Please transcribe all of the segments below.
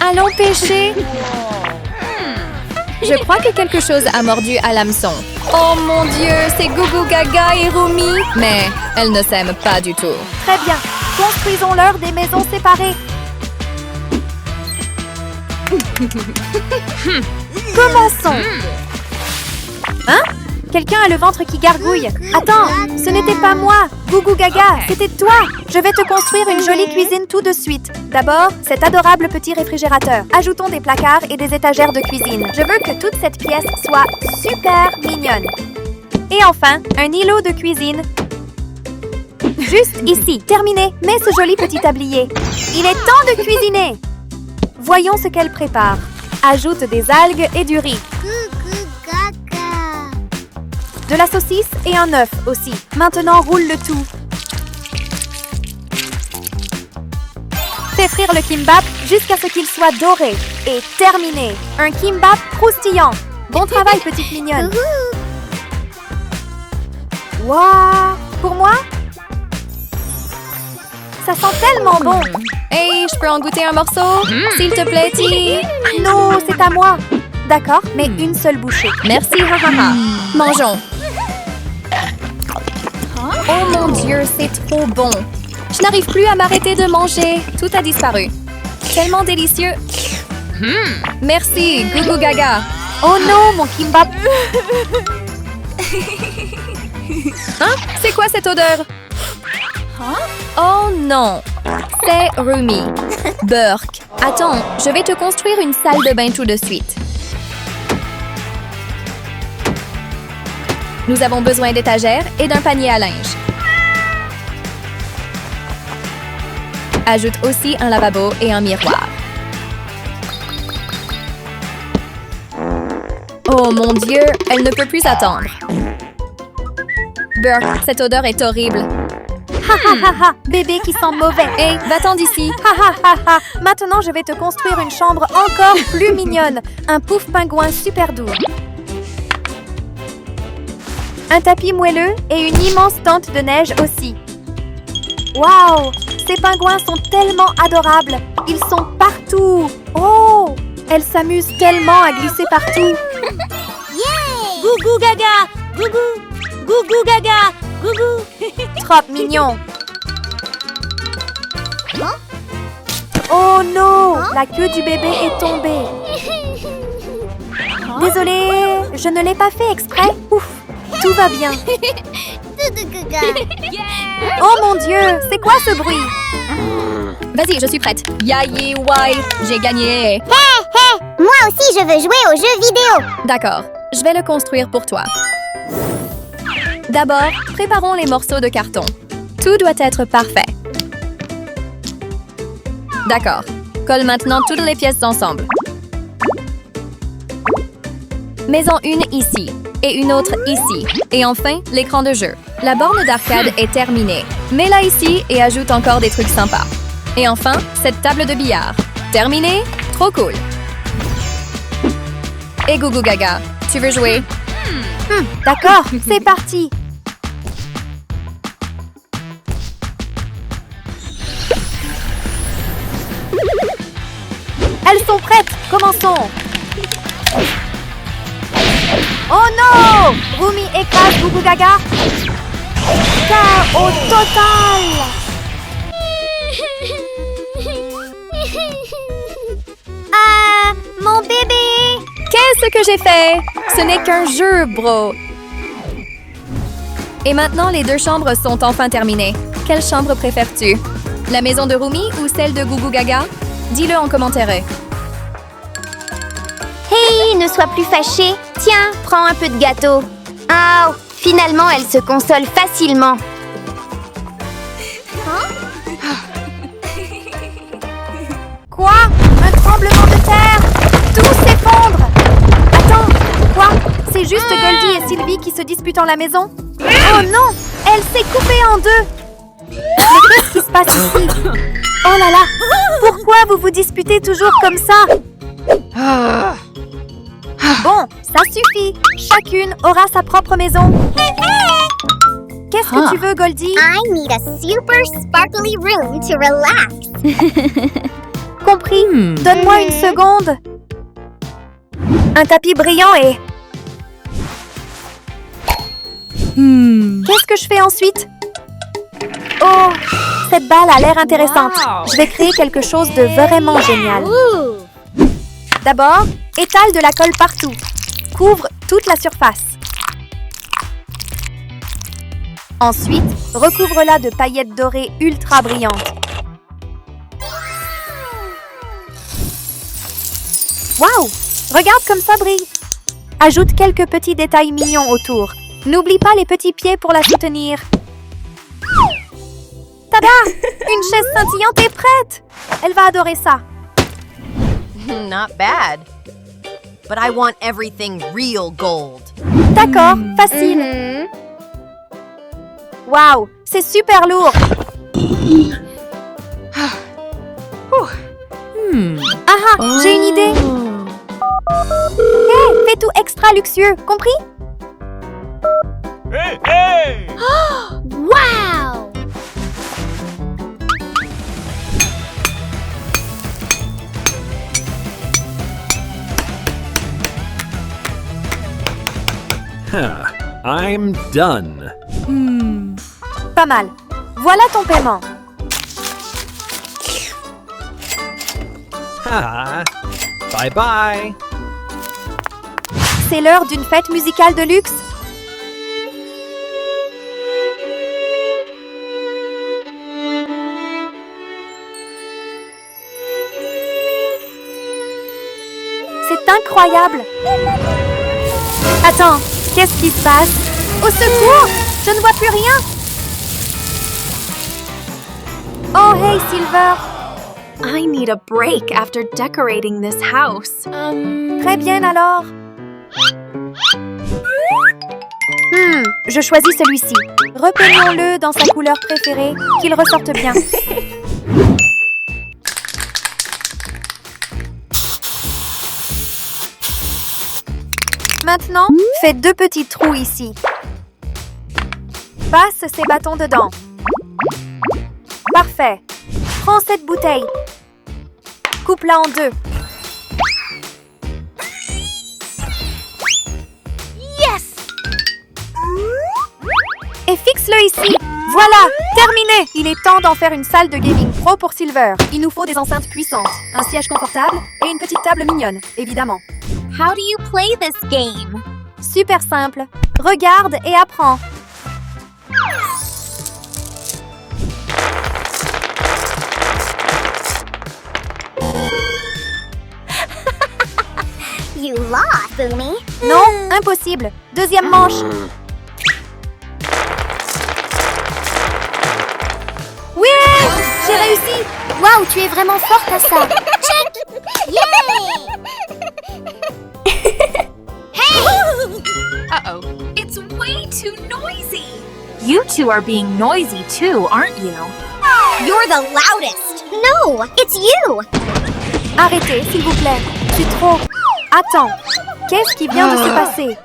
Allons pêcher. Je crois que quelque chose a mordu à l'hameçon. Oh mon Dieu, c'est Gougou Gaga et Rumi. Mais elles ne s'aiment pas du tout. Très bien. Construisons-leur des maisons séparées. Commençons. Hein? Quelqu'un a le ventre qui gargouille. Attends, ce n'était pas moi. Gougou Gaga, c'était toi. Je vais te construire une jolie cuisine tout de suite. D'abord, cet adorable petit réfrigérateur. Ajoutons des placards et des étagères de cuisine. Je veux que toute cette pièce soit super mignonne. Et enfin, un îlot de cuisine. Juste ici. Terminé. Mets ce joli petit tablier. Il est temps de cuisiner. Voyons ce qu'elle prépare. Ajoute des algues et du riz. De la saucisse et un œuf aussi. Maintenant, roule le tout. Fais frire le kimbap jusqu'à ce qu'il soit doré. Et terminé. Un kimbap croustillant. Bon travail, petite mignonne. Waouh! Pour moi? Ça sent tellement bon. Hey, je peux en goûter un morceau? S'il te plaît, Ti. Non, c'est à moi. D'accord, mais une seule bouchée. Merci, hahaha. Mangeons. Oh mon Dieu, c'est trop bon. Je n'arrive plus à m'arrêter de manger. Tout a disparu. Tellement délicieux. Merci, Gougou Gaga. Oh non, mon kimbap. Hein? C'est quoi cette odeur? Oh non, c'est Rumi. Burk. Attends, je vais te construire une salle de bain tout de suite. Nous avons besoin d'étagères et d'un panier à linge. Ajoute aussi un lavabo et un miroir. Oh mon Dieu, elle ne peut plus attendre. Burk, cette odeur est horrible. Ha ha ha ha, bébé qui sent mauvais. Hey, va-t'en d'ici. Ha ha ha ha. Maintenant, je vais te construire une chambre encore plus mignonne. Un pouf pingouin super doux. Un tapis moelleux et une immense tente de neige aussi. Waouh! Ces pingouins sont tellement adorables. Ils sont partout. Oh! Elles s'amusent tellement à glisser partout. Yeah! Gougou Gaga! Gougou! Gougou Gaga! Gougou! Trop mignon. Oh non! La queue du bébé est tombée. Désolée, je ne l'ai pas fait exprès. Ouf! Tout va bien. Oh mon Dieu, c'est quoi ce bruit? Vas-y, je suis prête. Yaï, wai, j'ai gagné. Hé, hé! Moi aussi, je veux jouer aux jeux vidéo! D'accord, je vais le construire pour toi. D'abord, préparons les morceaux de carton. Tout doit être parfait. D'accord. Colle maintenant toutes les pièces ensemble. Mets-en une ici et une autre ici. Et enfin, l'écran de jeu. La borne d'arcade est terminée. Mets-la ici et ajoute encore des trucs sympas. Et enfin, cette table de billard. Terminé? Trop cool. Et Gougou Gaga, tu veux jouer? D'accord, c'est parti. Elles sont prêtes, commençons. Oh non! Rumi écrase Gougou Gaga. Chaos total. Ah, mon bébé! Qu'est-ce que j'ai fait? Ce n'est qu'un jeu, bro. Et maintenant, les deux chambres sont enfin terminées. Quelle chambre préfères-tu? La maison de Rumi ou celle de Gougou Gaga? Dis-le en commentaire. Hey, ne sois plus fâchée. Tiens, prends un peu de gâteau. Oh, finalement, elle se console facilement. Quoi? Un tremblement de terre? Tout s'effondre! Attends, quoi? C'est juste Goldie et Sylvie qui se disputent en la maison? Oh non! Elle s'est coupée en deux! Mais qu'est-ce qui se passe ici? Oh là là! Pourquoi vous vous disputez toujours comme ça? Bon, ça suffit! Chacune aura sa propre maison. Qu'est-ce que tu veux, Goldie? I need a super sparkly room to relax. compris. Donne-moi une seconde. Un tapis brillant et... Qu'est-ce que je fais ensuite? Oh, cette balle a l'air intéressante. Je vais créer quelque chose de vraiment génial. D'abord, étale de la colle partout. Couvre toute la surface. Ensuite, recouvre-la de paillettes dorées ultra brillantes. Waouh! Regarde comme ça brille! Ajoute quelques petits détails mignons autour. N'oublie pas les petits pieds pour la soutenir. Tada! Une chaise scintillante est prête! Elle va adorer ça. Not bad. But I want everything real gold. D'accord, facile. Waouh, c'est super lourd. J'ai une idée. Hé, fais tout extra luxueux, compris? Hey, hey! Wow! I'm done. Pas mal. Voilà ton paiement. Ha! Bye bye. C'est l'heure d'une fête musicale de luxe. C'est incroyable. Attends, qu'est-ce qui se passe? Au secours! Je ne vois plus rien. Oh, hey, Silver. I need a break after decorating this house. Très bien alors. Je choisis celui-ci. Repeignons-le dans sa couleur préférée, qu'il ressorte bien. Maintenant, fais 2 petits trous ici. Passe ces bâtons dedans. Parfait. Prends cette bouteille. Coupe-la en 2. Et fixe-le ici. Voilà, terminé. Il est temps d'en faire une salle de gaming pro pour Silver. Il nous faut des enceintes puissantes, un siège confortable et une petite table mignonne, évidemment. How do you play this game? Super simple. Regarde et apprends. You lost, Umi. Non, impossible. Deuxième manche. Oui, j'ai réussi. Waouh, tu es vraiment forte à ça. Check! Yay! Uh-oh. It's way too noisy. You two are being noisy too, aren't you? You're the loudest. No, it's you. Arrêtez, s'il vous plaît. C'est trop. Attends, qu'est-ce qui vient de se passer?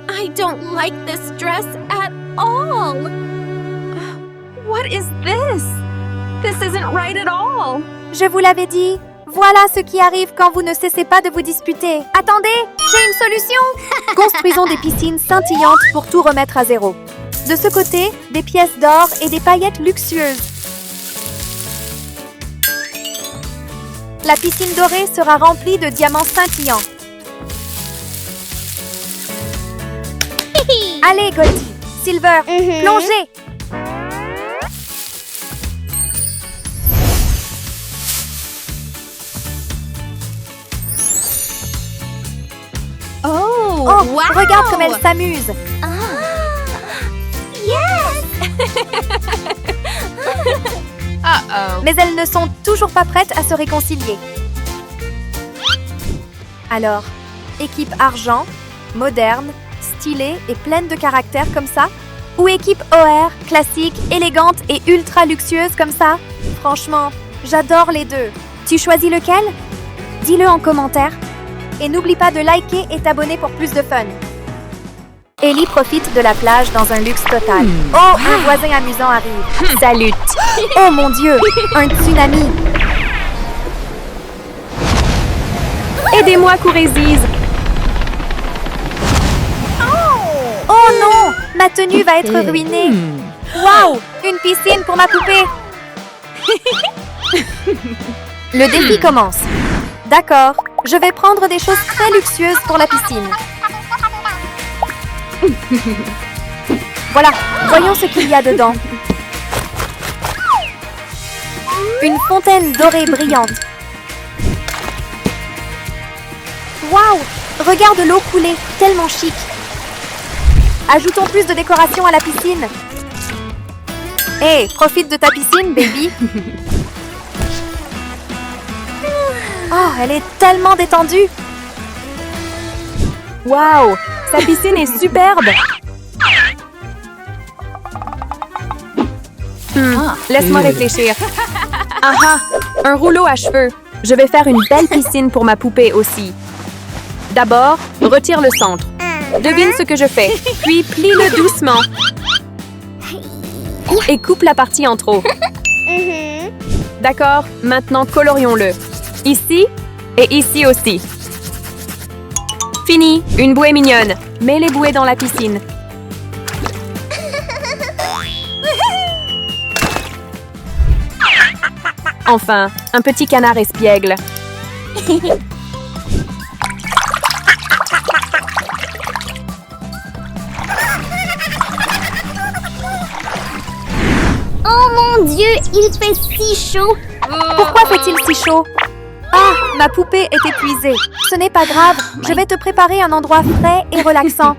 I don't like this dress at all. What is this? This isn't right at all. Je vous l'avais dit. Voilà ce qui arrive quand vous ne cessez pas de vous disputer. Attendez, j'ai une solution. Construisons des piscines scintillantes pour tout remettre à zéro. De ce côté, des pièces d'or et des paillettes luxueuses. La piscine dorée sera remplie de diamants scintillants. Allez, Goldie, Silver, plongez! Oh, Oh, wow! regarde comme elle s'amuse. Uh-oh. Mais elles ne sont toujours pas prêtes à se réconcilier. Alors, équipe argent, moderne, stylée et pleine de caractère comme ça? Ou équipe OR, classique, élégante et ultra luxueuse comme ça? Franchement, j'adore les deux. Tu choisis lequel? Dis-le en commentaire. Et n'oublie pas de liker et t'abonner pour plus de fun. Ellie profite de la plage dans un luxe total. Oh, un voisin amusant arrive. Salut! Oh mon Dieu, un tsunami! Aidez-moi, Courésise. Oh non! Ma tenue va être ruinée. Waouh! Une piscine pour ma poupée. Le défi commence. D'accord, je vais prendre des choses très luxueuses pour la piscine. Voilà, voyons ce qu'il y a dedans. Une fontaine dorée brillante. Waouh! Regarde l'eau couler, tellement chic. Ajoutons plus de décoration à la piscine. Hé, profite de ta piscine, baby. Oh, elle est tellement détendue. Waouh! Sa piscine est superbe. Laisse-moi réfléchir. Ah, un rouleau à cheveux. Je vais faire une belle piscine pour ma poupée aussi. D'abord, retire le centre. Devine ce que je fais. Puis plie-le doucement. Et coupe la partie en trop. D'accord, maintenant colorions-le. Ici et ici aussi. Fini, une bouée mignonne. Mets les bouées dans la piscine. Enfin, un petit canard espiègle. Oh mon Dieu, il fait si chaud. Pourquoi fait-il si chaud? Ah, ma poupée est épuisée. Ce n'est pas grave, je vais te préparer un endroit frais et relaxant.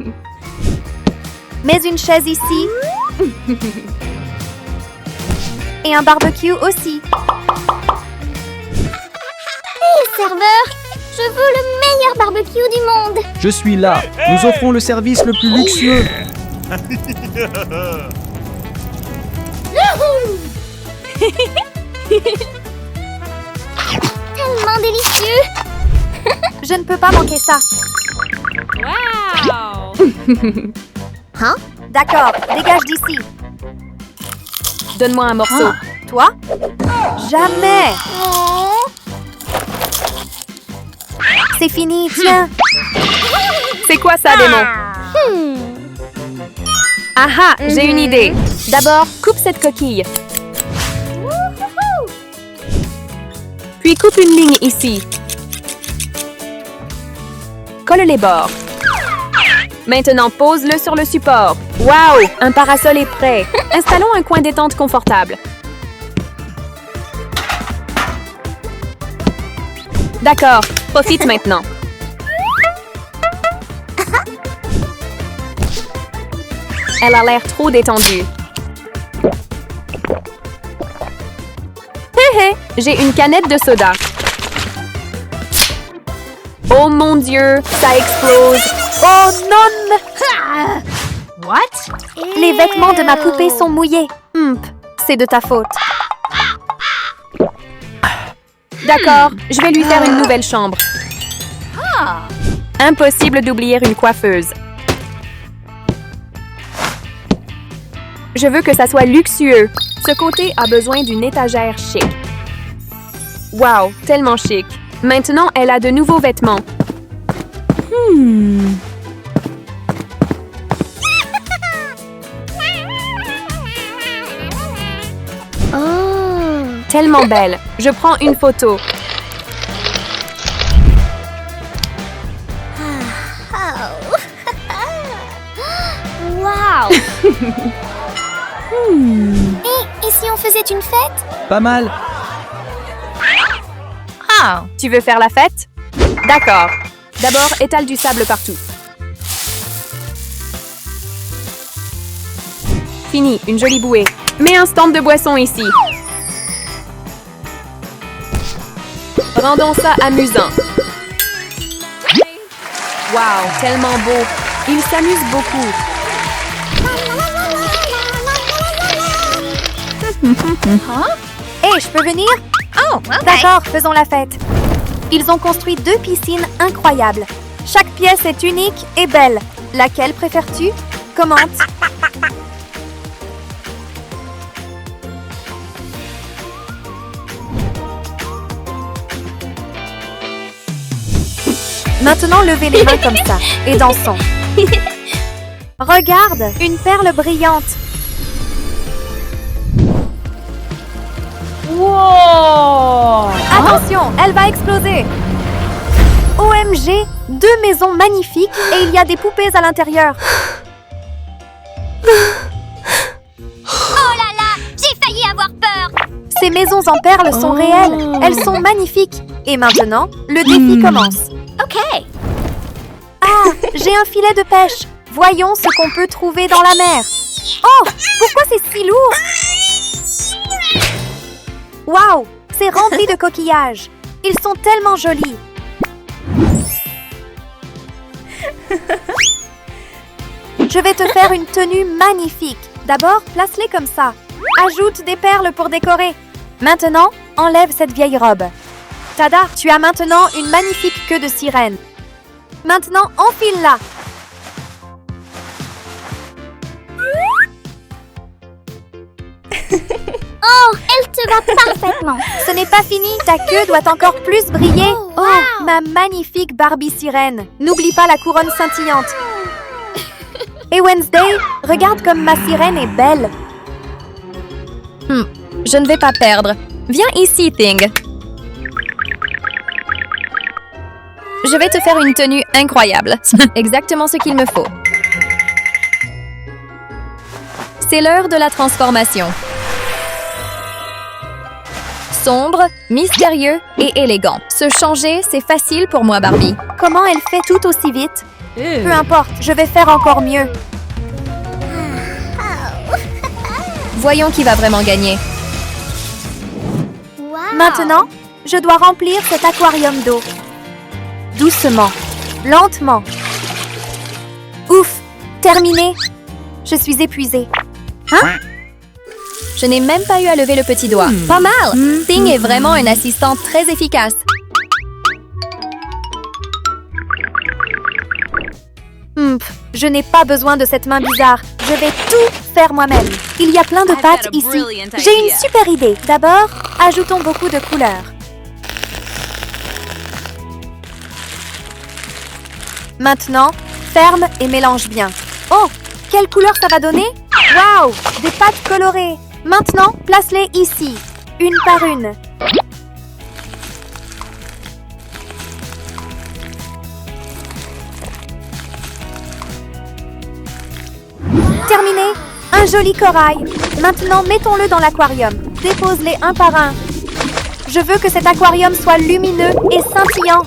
Mets une chaise ici. Et un barbecue aussi. Hey, serveur, je veux le meilleur barbecue du monde. Je suis là. Nous offrons le service le plus luxueux. Tellement délicieux. Je ne peux pas manquer ça. Hein? D'accord, dégage d'ici. Donne-moi un morceau. Toi? Jamais! Oh. C'est fini, tiens. C'est quoi ça, démon? Ah, j'ai une idée. D'abord, coupe cette coquille. Puis coupe une ligne ici. Colle les bords. Maintenant, pose-le sur le support. Waouh! Un parasol est prêt. Installons un coin détente confortable. D'accord, profite maintenant. Elle a l'air trop détendue. Hé hé, j'ai une canette de soda. Oh mon Dieu, ça explose. Oh non! What? Les vêtements de ma poupée sont mouillés. C'est de ta faute. D'accord, je vais lui faire une nouvelle chambre. Impossible d'oublier une coiffeuse. Je veux que ça soit luxueux. Ce côté a besoin d'une étagère chic. Wow, tellement chic. Maintenant, elle a de nouveaux vêtements. Oh. Tellement belle. Je prends une photo. Wow. Et si on faisait une fête? Pas mal. Tu veux faire la fête? D'accord. D'abord, étale du sable partout. Fini, une jolie bouée. Mets un stand de boisson ici. Rendons ça amusant. Wow, tellement beau. Ils s'amusent beaucoup. Hé, je peux venir? Oh, D'accord, faisons la fête. Ils ont construit 2 piscines incroyables. Chaque pièce est unique et belle. Laquelle préfères-tu? Commente. Maintenant, levez les mains comme ça et dansons. Regarde, une perle brillante. Whoa! Attention, elle va exploser. OMG, 2 maisons magnifiques et il y a des poupées à l'intérieur. Oh là là, j'ai failli avoir peur. Ces maisons en perles sont réelles. Elles sont magnifiques. Et maintenant, le défi commence. Ok. Ah, j'ai un filet de pêche. Voyons ce qu'on peut trouver dans la mer. Oh, pourquoi c'est si lourd? Waouh, c'est rempli de coquillages. Ils sont tellement jolis. Je vais te faire une tenue magnifique. D'abord, place-les comme ça. Ajoute des perles pour décorer. Maintenant, enlève cette vieille robe. Tada, tu as maintenant une magnifique queue de sirène. Maintenant, enfile-la. Oh, elle te va parfaitement. Ce n'est pas fini, ta queue doit encore plus briller. Oh, ma magnifique Barbie sirène. N'oublie pas la couronne scintillante. Et Wednesday, regarde comme ma sirène est belle. Je ne vais pas perdre. Viens ici, Thing. Je vais te faire une tenue incroyable. Exactement ce qu'il me faut. C'est l'heure de la transformation. Sombre, mystérieux et élégant. Se changer, c'est facile pour moi, Barbie. Comment elle fait tout aussi vite? Peu importe, je vais faire encore mieux. Voyons qui va vraiment gagner. Maintenant, je dois remplir cet aquarium d'eau. Doucement, lentement. Ouf, terminé. Je suis épuisée. Je n'ai même pas eu à lever le petit doigt. Pas mal! Thing est vraiment un assistant très efficace. Je n'ai pas besoin de cette main bizarre. Je vais tout faire moi-même. Il y a plein de pâtes ici. J'ai une super idée. D'abord, ajoutons beaucoup de couleurs. Maintenant, ferme et mélange bien. Oh, quelle couleur ça va donner? Waouh, des pâtes colorées. Maintenant, place-les ici, une par une. Terminé. Un joli corail. Maintenant, mettons-le dans l'aquarium. Dépose-les un par un. Je veux que cet aquarium soit lumineux et scintillant.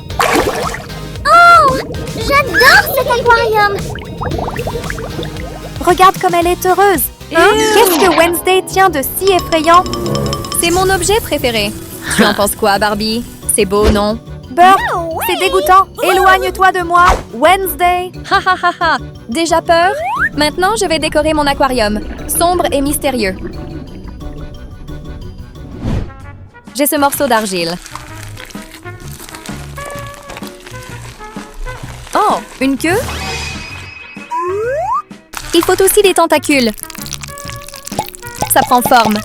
Oh, j'adore cet aquarium. Regarde comme elle est heureuse. Qu'est-ce que Wednesday tient de si effrayant? C'est mon objet préféré. Tu en penses quoi, Barbie? C'est beau, non? Burke, c'est dégoûtant. Éloigne-toi de moi, Wednesday. Ha ha ha ha! Déjà peur? Maintenant, je vais décorer mon aquarium. Sombre et mystérieux. J'ai ce morceau d'argile. Oh, une queue? Il faut aussi des tentacules. Ça prend forme.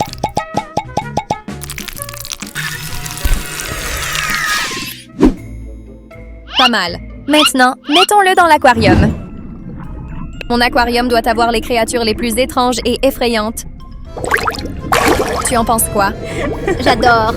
Pas mal. Maintenant, mettons-le dans l'aquarium. Mon aquarium doit avoir les créatures les plus étranges et effrayantes. Tu en penses quoi? J'adore.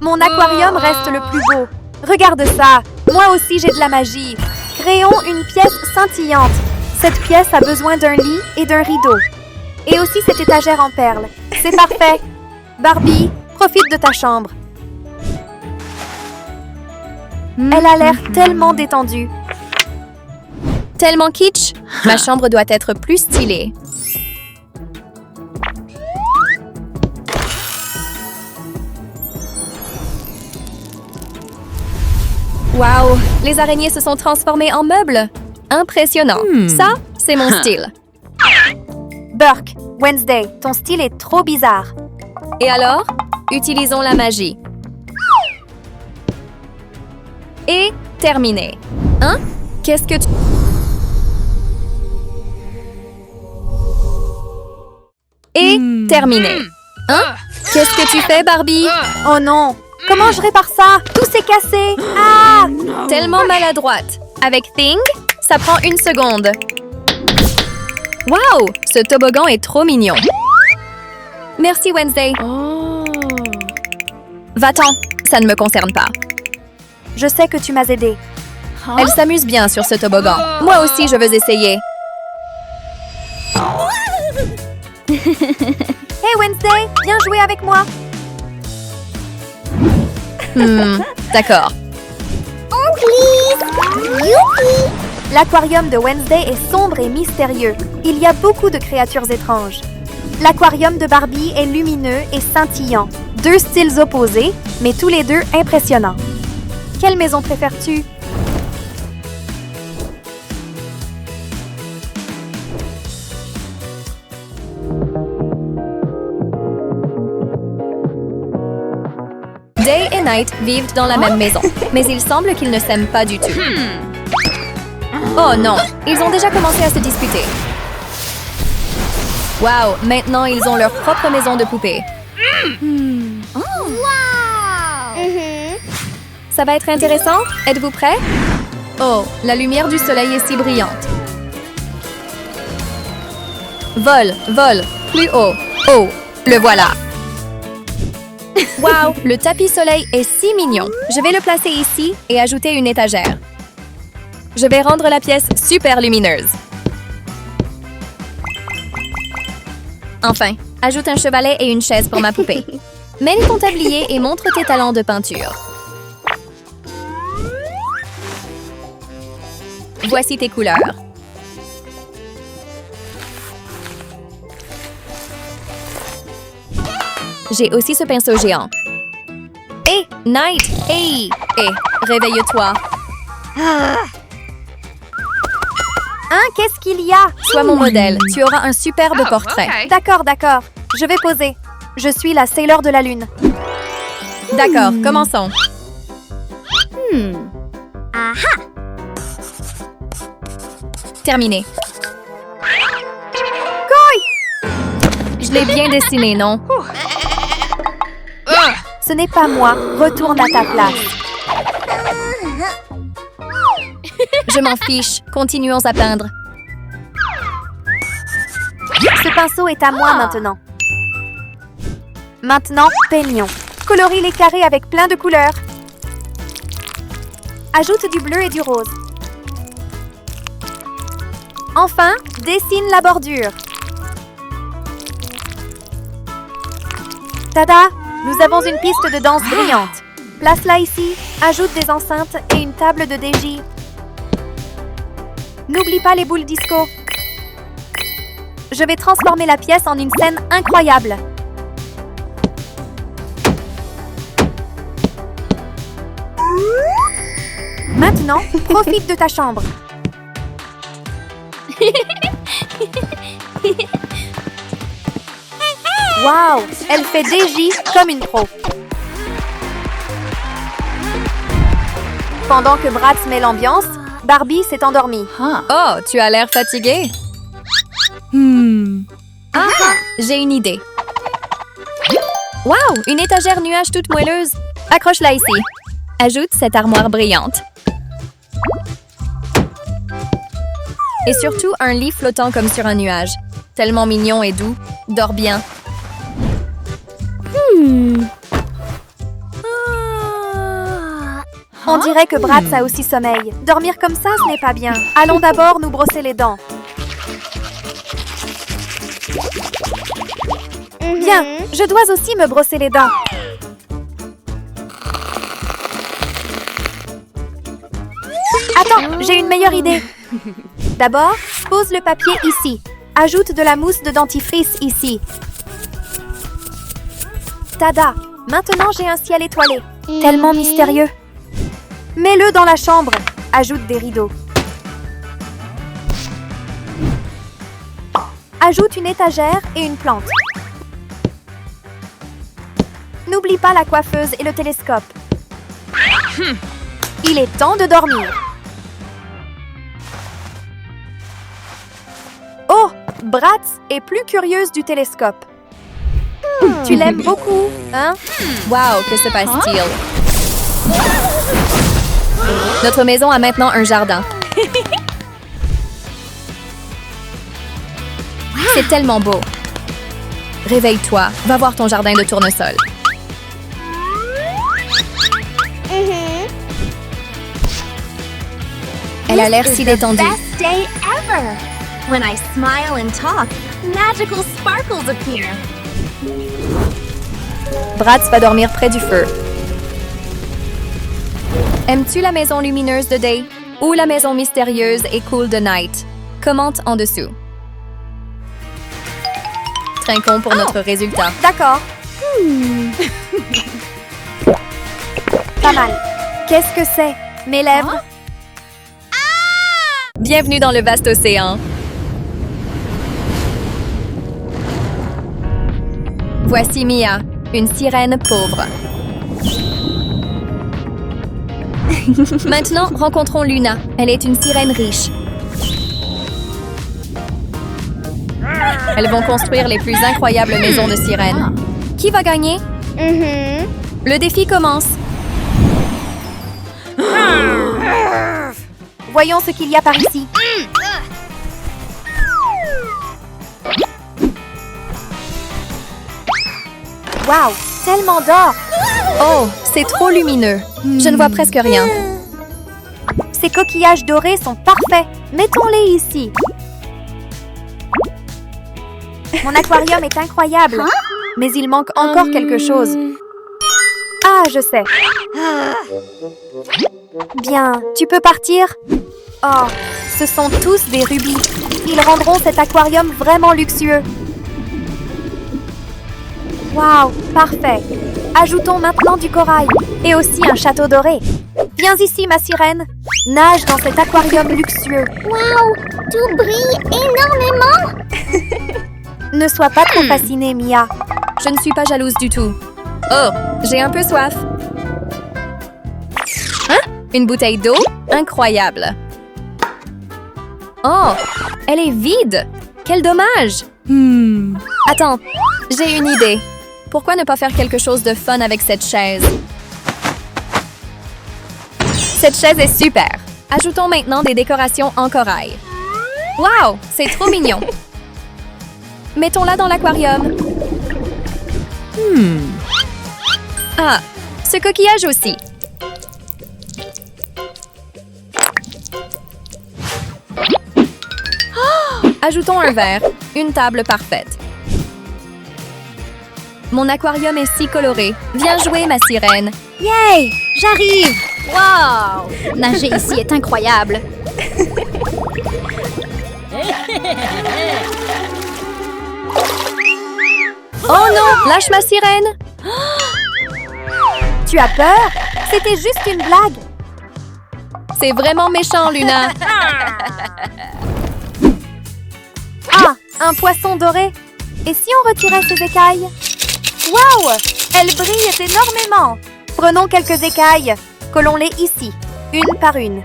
Mon aquarium reste le plus beau. Regarde ça. Moi aussi, j'ai de la magie. Créons une pièce scintillante. Cette pièce a besoin d'un lit et d'un rideau. Et aussi cette étagère en perles. C'est parfait. Barbie, profite de ta chambre. Elle a l'air tellement détendue. Tellement kitsch. Ma chambre doit être plus stylée. Waouh! Les araignées se sont transformées en meubles. Impressionnant. Ça, c'est mon style. Burke, Wednesday, ton style est trop bizarre. Et alors, utilisons la magie. Et terminé. Hein? Qu'est-ce que tu... Et terminé. Hein? Qu'est-ce que tu fais, Barbie? Oh non! Comment je répare ça? Tout s'est cassé! Ah! Tellement maladroite. Avec Thing, ça prend 1 seconde. Wow! Ce toboggan est trop mignon. Merci, Wednesday. Va-t'en, ça ne me concerne pas. Je sais que tu m'as aidé. Elle s'amuse bien sur ce toboggan. Moi aussi, je veux essayer. Hey Wednesday, viens jouer avec moi. D'accord. L'aquarium de Wednesday est sombre et mystérieux. Il y a beaucoup de créatures étranges. L'aquarium de Barbie est lumineux et scintillant. 2 styles opposés, mais tous les deux impressionnants. Quelle maison préfères-tu? Day et Night vivent dans la même maison, mais il semble qu'ils ne s'aiment pas du tout. Oh non, ils ont déjà commencé à se disputer. Wow, maintenant ils ont leur propre maison de poupées. Ça va être intéressant? Êtes-vous prêts? Oh, la lumière du soleil est si brillante. Vole, vole, plus haut. Oh, le voilà. Wow, le tapis soleil est si mignon. Je vais le placer ici et ajouter une étagère. Je vais rendre la pièce super lumineuse. Enfin, ajoute un chevalet et une chaise pour ma poupée. Mets ton tablier et montre tes talents de peinture. Voici tes couleurs. J'ai aussi ce pinceau géant. Hé, Night! Hey! Hé, réveille-toi. Hein, qu'est-ce qu'il y a? Sois mon modèle. Tu auras un superbe portrait. D'accord, d'accord. Je vais poser. Je suis la Sailor de la Lune. D'accord, commençons. Terminé. Je l'ai bien dessiné, non? Ce n'est pas moi. Retourne à ta place. Je m'en fiche. Continuons à peindre. Ce pinceau est à moi maintenant. Maintenant, peignons. Colorie les carrés avec plein de couleurs. Ajoute du bleu et du rose. Enfin, dessine la bordure. Tada! Nous avons une piste de danse brillante. Place-la ici. Ajoute des enceintes et une table de DJ. N'oublie pas les boules disco. Je vais transformer la pièce en une scène incroyable. Maintenant, profite de ta chambre. Wow, elle fait DJ comme une pro. Pendant que Bratz met l'ambiance, Barbie s'est endormie. Oh, tu as l'air fatigué. J'ai une idée. Wow, une étagère nuage toute moelleuse. Accroche-la ici. Ajoute cette armoire brillante. Et surtout, un lit flottant comme sur un nuage. Tellement mignon et doux. Dors bien. On dirait que Bratz a aussi sommeil. Dormir comme ça, ce n'est pas bien. Allons d'abord nous brosser les dents. Bien, je dois aussi me brosser les dents. Attends, j'ai une meilleure idée. D'abord, pose le papier ici. Ajoute de la mousse de dentifrice ici. Tada! Maintenant, j'ai un ciel étoilé. Tellement mystérieux. Mets-le dans la chambre. Ajoute des rideaux. Ajoute une étagère et une plante. N'oublie pas la coiffeuse et le télescope. Il est temps de dormir. Oh, Bratz est plus curieuse du télescope. Tu l'aimes beaucoup, hein? Wow, que se passe-t-il? Notre maison a maintenant un jardin. C'est tellement beau. Réveille-toi, va voir ton jardin de tournesol. Elle a l'air si détendue. Best day ever. When I smile and talk, magical sparkles appear. Bratz va dormir près du feu. Aimes-tu la maison lumineuse de Day ou la maison mystérieuse et cool de Night? Commente en dessous. Trinquons pour notre résultat. D'accord. Pas mal. Qu'est-ce que c'est? Mes lèvres? Bienvenue dans le vaste océan. Voici Mia, une sirène pauvre. Maintenant, rencontrons Luna. Elle est une sirène riche. Elles vont construire les plus incroyables maisons de sirènes. Qui va gagner? Le défi commence. Voyons ce qu'il y a par ici. Wow, tellement d'or! Oh, c'est trop lumineux. Je ne vois presque rien. Ces coquillages dorés sont parfaits. Mettons-les ici. Mon aquarium est incroyable, mais il manque encore quelque chose. Ah, je sais. Bien, tu peux partir? Oh, ce sont tous des rubis. Ils rendront cet aquarium vraiment luxueux. Wow, parfait. Ajoutons maintenant du corail et aussi un château doré. Viens ici, ma sirène. Nage dans cet aquarium luxueux. Wow, tout brille énormément. Ne sois pas trop fascinée, Mia. Je ne suis pas jalouse du tout. Oh, j'ai un peu soif. Hein? Une bouteille d'eau? Incroyable. Oh, elle est vide. Quel dommage. Attends, j'ai une idée. Pourquoi ne pas faire quelque chose de fun avec cette chaise? Cette chaise est super. Ajoutons maintenant des décorations en corail. Wow, c'est trop mignon. Mettons-la dans l'aquarium. Ah, ce coquillage aussi. Ajoutons un verre, une table parfaite. Mon aquarium est si coloré. Viens jouer, ma sirène. Yay! J'arrive! Wow, nager ici est incroyable. Oh non, lâche ma sirène. Tu as peur? C'était juste une blague. C'est vraiment méchant, Luna. Ah, un poisson doré. Et si on retirait ses écailles? Wow! Elles brillent énormément. Prenons quelques écailles. Collons-les ici, une par une.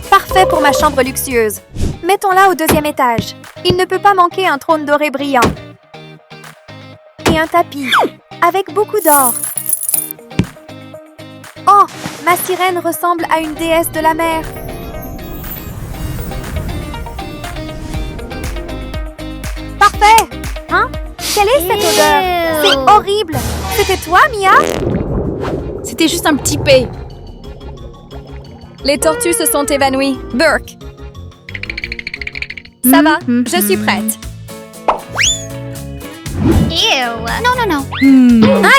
Parfait pour ma chambre luxueuse. Mettons-la au deuxième étage. Il ne peut pas manquer un trône doré brillant. Et un tapis, avec beaucoup d'or. Oh, ma sirène ressemble à une déesse de la mer. Parfait! Hein? Quelle est cette odeur? C'est horrible! C'était toi, Mia? C'était juste un petit P. Les tortues se sont évanouies. Burke. Ça va, je suis prête.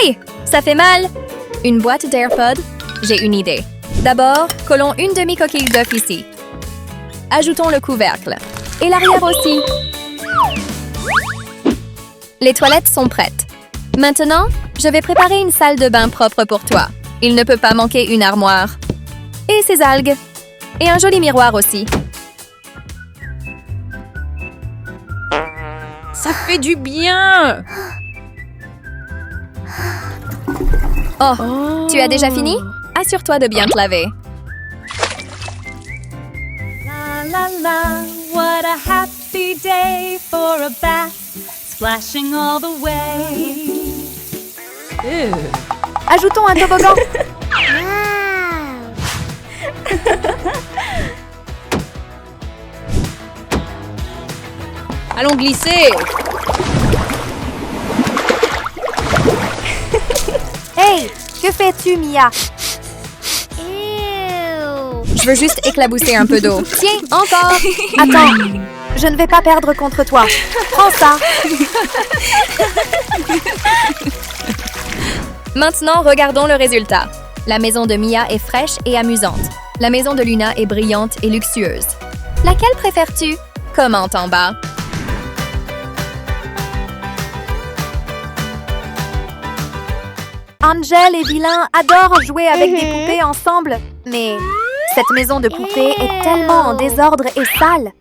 Aïe! Ça fait mal! Une boîte d'AirPods? J'ai une idée. D'abord, collons une demi-coquille d'œuf ici. Ajoutons le couvercle. Et l'arrière aussi. Les toilettes sont prêtes. Maintenant, je vais préparer une salle de bain propre pour toi. Il ne peut pas manquer une armoire. Et ses algues. Et un joli miroir aussi. Ça fait du bien. Oh, tu as déjà fini? Assure-toi de bien te laver. La la la, what a happy day for a bath, splashing all the way. Ajoutons un toboggan. Allons glisser. Hey, que fais-tu, Mia? Je veux juste éclabousser un peu d'eau. Tiens, encore. Attends, je ne vais pas perdre contre toi. Prends ça. Maintenant, regardons le résultat. La maison de Mia est fraîche et amusante. La maison de Luna est brillante et luxueuse. Laquelle préfères-tu? Commente en bas. Angel et Vilain adorent jouer avec des poupées ensemble, mais cette maison de poupées est tellement en désordre et sale.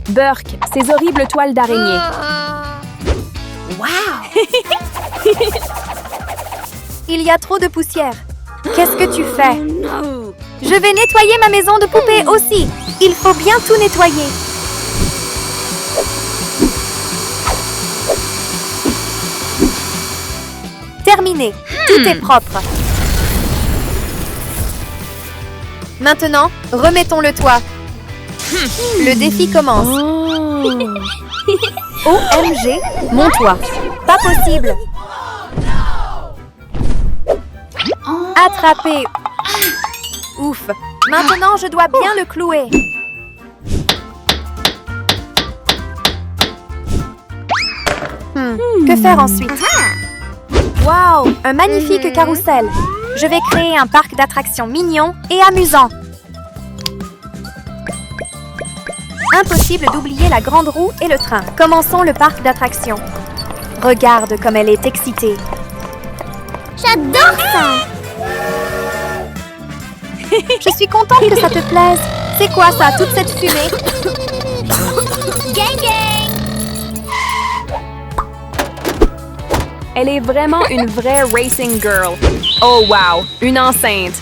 Burke, ces horribles toiles d'araignée. Il y a trop de poussière. Qu'est-ce que tu fais? Je vais nettoyer ma maison de poupées aussi. Il faut bien tout nettoyer. Terminé. Tout est propre. Maintenant, remettons le toit. Le défi commence. OMG, mon toit. Pas possible. Attrapé. Ouf. Maintenant, je dois bien le clouer. Que faire ensuite? Wow, un magnifique carrousel. Je vais créer un parc d'attractions mignon et amusant. Impossible d'oublier la grande roue et le train. Commençons le parc d'attractions. Regarde comme elle est excitée. J'adore ça! Je suis contente que ça te plaise. C'est quoi ça, toute cette fumée? Gang gang! Elle est vraiment une vraie racing girl. Oh wow, une enceinte.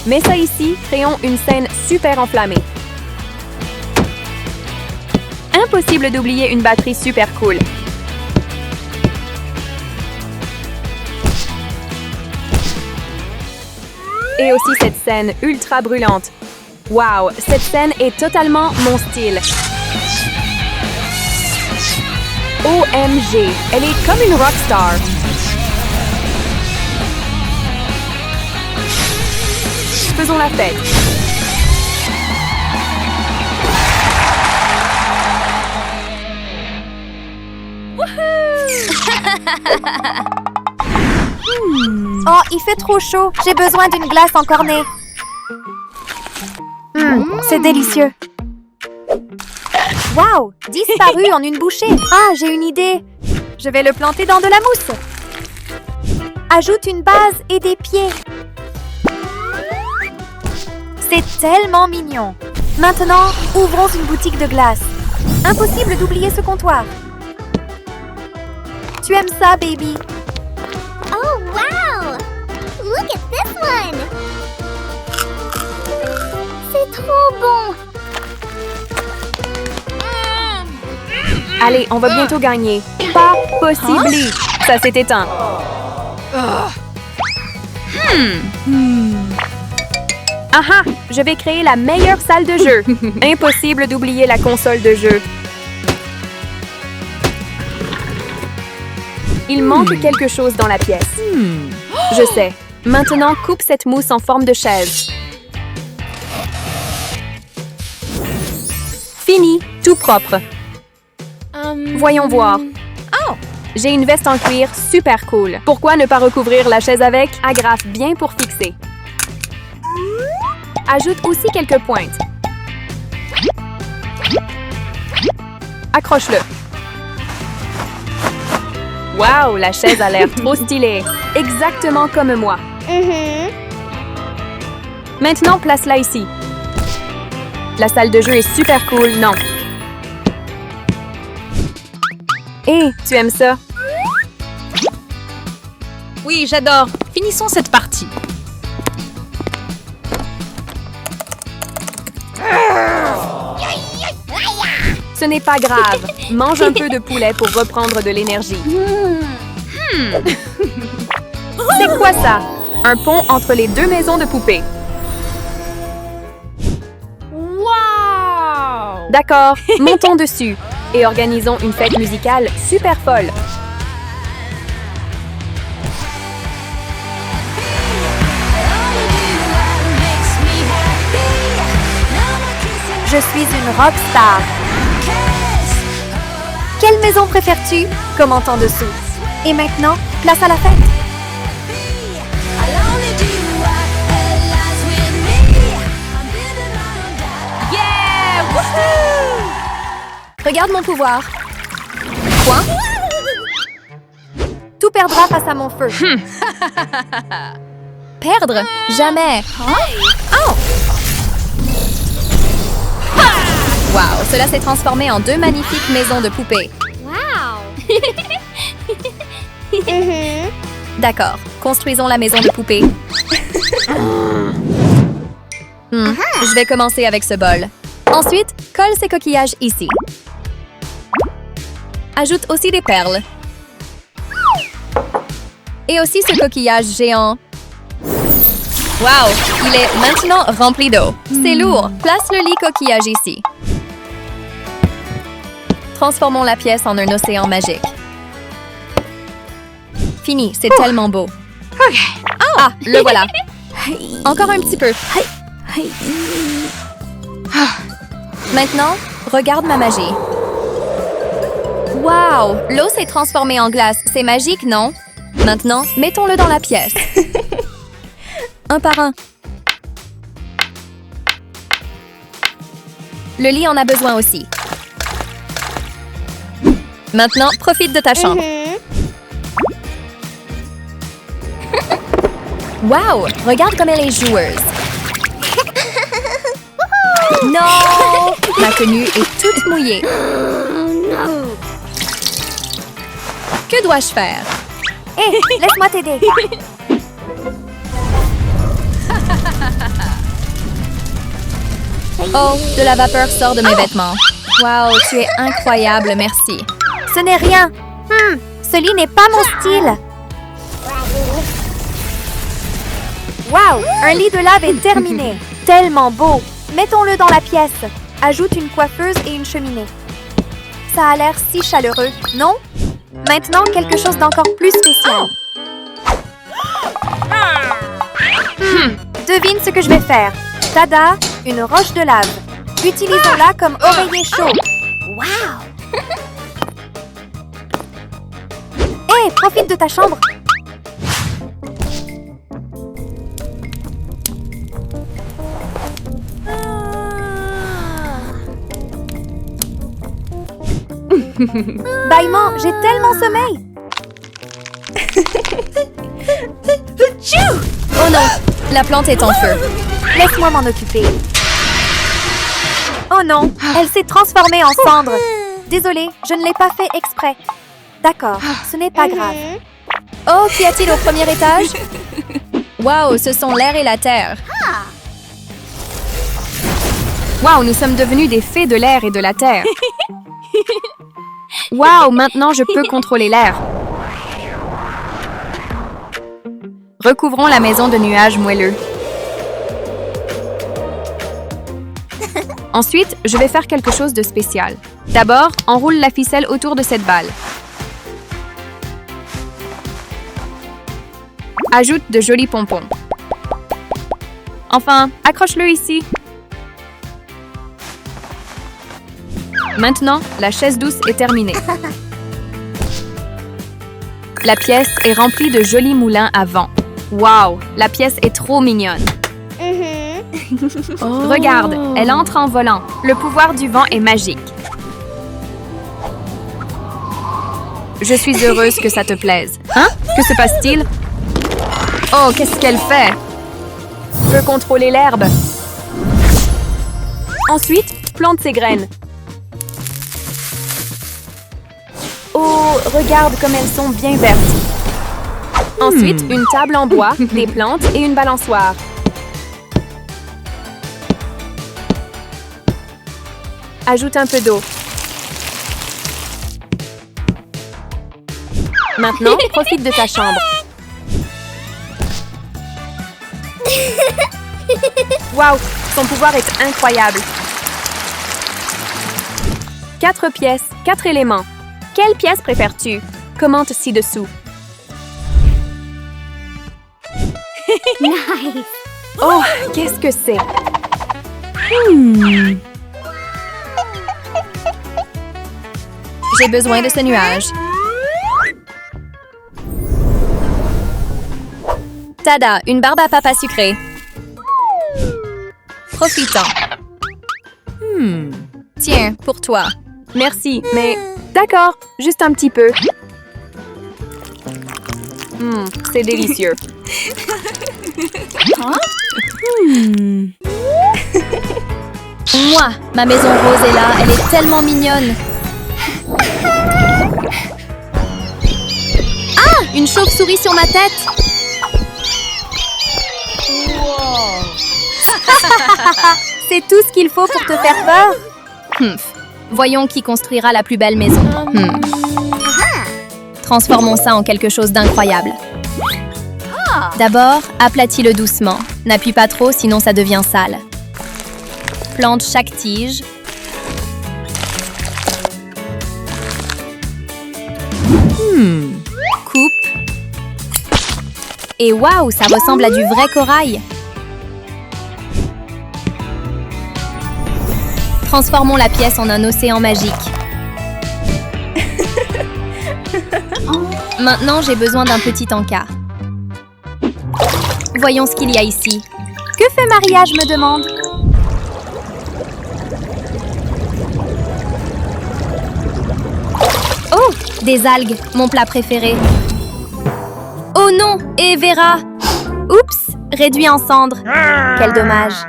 Mets ça ici, créons une scène super enflammée. Impossible d'oublier une batterie super cool. Et aussi cette scène ultra brûlante. Wow, cette scène est totalement mon style. OMG, elle est comme une rockstar. Faisons la fête. Oh, il fait trop chaud. J'ai besoin d'une glace en cornet. C'est délicieux. Wow, disparu en une bouchée. Ah, j'ai une idée. Je vais le planter dans de la mousse. Ajoute une base et des pieds. C'est tellement mignon. Maintenant, ouvrons une boutique de glace. Impossible d'oublier ce comptoir. Tu aimes ça, baby? Oh wow! Look at this one! C'est trop bon! Allez, on va bientôt gagner. Pas possible. Ça s'est éteint. Ah, je vais créer la meilleure salle de jeu. Impossible d'oublier la console de jeu. Il manque quelque chose dans la pièce. Je sais. Maintenant, coupe cette mousse en forme de chaise. Fini, tout propre. Voyons voir. Oh! J'ai une veste en cuir super cool. Pourquoi ne pas recouvrir la chaise avec? Agrafe bien pour fixer. Ajoute aussi quelques pointes. Accroche-le. Wow, la chaise a l'air trop stylée. Exactement comme moi. Maintenant, place-la ici. La salle de jeu est super cool, non? Hé, tu aimes ça? Oui, j'adore. Finissons cette partie. Ce n'est pas grave. Mange un peu de poulet pour reprendre de l'énergie. C'est quoi ça? Un pont entre les deux maisons de poupées. Wow! D'accord, montons dessus et organisons une fête musicale super folle. Je suis une rockstar. Quelle maison préfères-tu? Commente en dessous. Et maintenant, place à la fête. Yeah! Wouhou! Regarde mon pouvoir. Quoi? Tout perdra face à mon feu. Perdre? Jamais. Oh! Wow, cela s'est transformé en 2 magnifiques maisons de poupées. D'accord, construisons la maison de poupées. Je vais commencer avec ce bol. Ensuite, colle ces coquillages ici. Ajoute aussi des perles. Et aussi ce coquillage géant. Wow, il est maintenant rempli d'eau. C'est lourd. Place le lit coquillage ici. Transformons la pièce en un océan magique. Fini, c'est tellement beau. Ah, le voilà. Encore un petit peu. Maintenant, regarde ma magie. Wow, l'eau s'est transformée en glace. C'est magique, non? Maintenant, mettons-le dans la pièce. Un par un. Le lit en a besoin aussi. Maintenant, profite de ta chambre. Wow! Regarde comme elle est joueuse. Non! Ma tenue est toute mouillée. Que dois-je faire? Hé, laisse-moi t'aider. Oh, de la vapeur sort de mes vêtements. Wow, tu es incroyable, merci. Ce n'est rien. Ce lit n'est pas mon style. Wow, un lit de lave est terminé. Tellement beau. Mettons-le dans la pièce. Ajoute une coiffeuse et une cheminée. Ça a l'air si chaleureux, non? Maintenant, quelque chose d'encore plus spécial. Devine ce que je vais faire. Tada, une roche de lave. Utilisons-la comme oreiller chaud. Wow! Hé, profite de ta chambre. Bâillement, j'ai tellement sommeil. Oh non, la plante est en feu. Laisse-moi m'en occuper. Oh non, elle s'est transformée en cendre. Désolée, je ne l'ai pas fait exprès. D'accord, ce n'est pas grave. Oh, qu'y a-t-il au premier étage? Wow, ce sont l'air et la terre. Wow, nous sommes devenus des fées de l'air et de la terre. Wow, maintenant je peux contrôler l'air. Recouvrons la maison de nuages moelleux. Ensuite, je vais faire quelque chose de spécial. D'abord, enroule la ficelle autour de cette balle. Ajoute de jolis pompons. Enfin, accroche-le ici. Maintenant, la chaise douce est terminée. La pièce est remplie de jolis moulins à vent. Wow, la pièce est trop mignonne. Regarde, elle entre en volant. Le pouvoir du vent est magique. Je suis heureuse que ça te plaise. Hein? Que se passe-t-il? Oh, qu'est-ce qu'elle fait? Peut contrôler l'herbe. Ensuite, plante ses graines. Oh, regarde comme elles sont bien vertes. Ensuite, une table en bois, des plantes et une balançoire. Ajoute un peu d'eau. Maintenant, profite de ta chambre. Waouh, son pouvoir est incroyable. 4 pièces, 4 éléments. Quelle pièce préfères-tu? Commente ci-dessous. Nice. Oh, qu'est-ce que c'est? J'ai besoin de ce nuage. Tada, une barbe à papa sucrée. Profitons. Tiens, pour toi. Merci, mais... D'accord, juste un petit peu. C'est délicieux. Moi, ma maison rose est là, elle est tellement mignonne. Ah, une chauve-souris sur ma tête. C'est tout ce qu'il faut pour te faire peur? Voyons qui construira la plus belle maison. Transformons ça en quelque chose d'incroyable. D'abord, aplatis-le doucement. N'appuie pas trop, sinon ça devient sale. Plante chaque tige. Coupe. Et waouh, ça ressemble à du vrai corail. Transformons la pièce en un océan magique. Maintenant, j'ai besoin d'un petit encas. Voyons ce qu'il y a ici. Que fait Maria, je me demande? Oh, des algues, mon plat préféré. Oh non, et Vera. Oups, réduit en cendres. Quel dommage.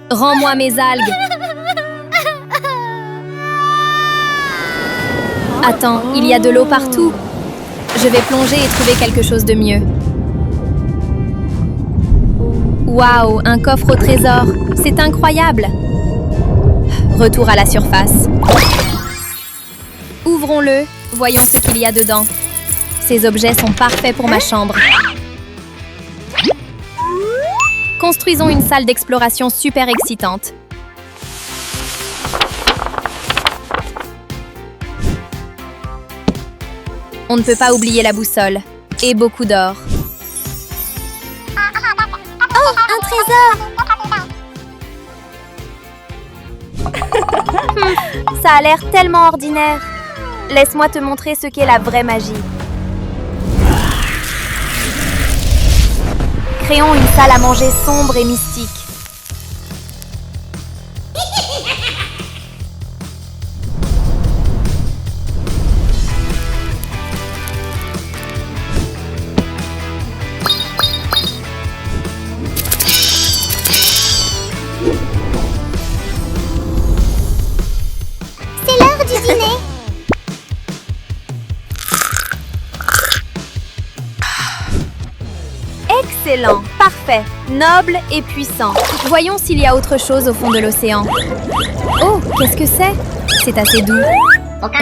Rends-moi mes algues. Attends, il y a de l'eau partout. Je vais plonger et trouver quelque chose de mieux. Waouh, un coffre au trésor. C'est incroyable. Retour à la surface. Ouvrons-le, voyons ce qu'il y a dedans. Ces objets sont parfaits pour ma chambre. Construisons une salle d'exploration super excitante. On ne peut pas oublier la boussole. Et beaucoup d'or. Oh, un trésor! Ça a l'air tellement ordinaire. Laisse-moi te montrer ce qu'est la vraie magie. Créons une salle à manger sombre et mystique. C'est l'heure du dîner. Excellent, parfait, noble et puissant. Voyons s'il y a autre chose au fond de l'océan. Oh, qu'est-ce que c'est? C'est assez doux.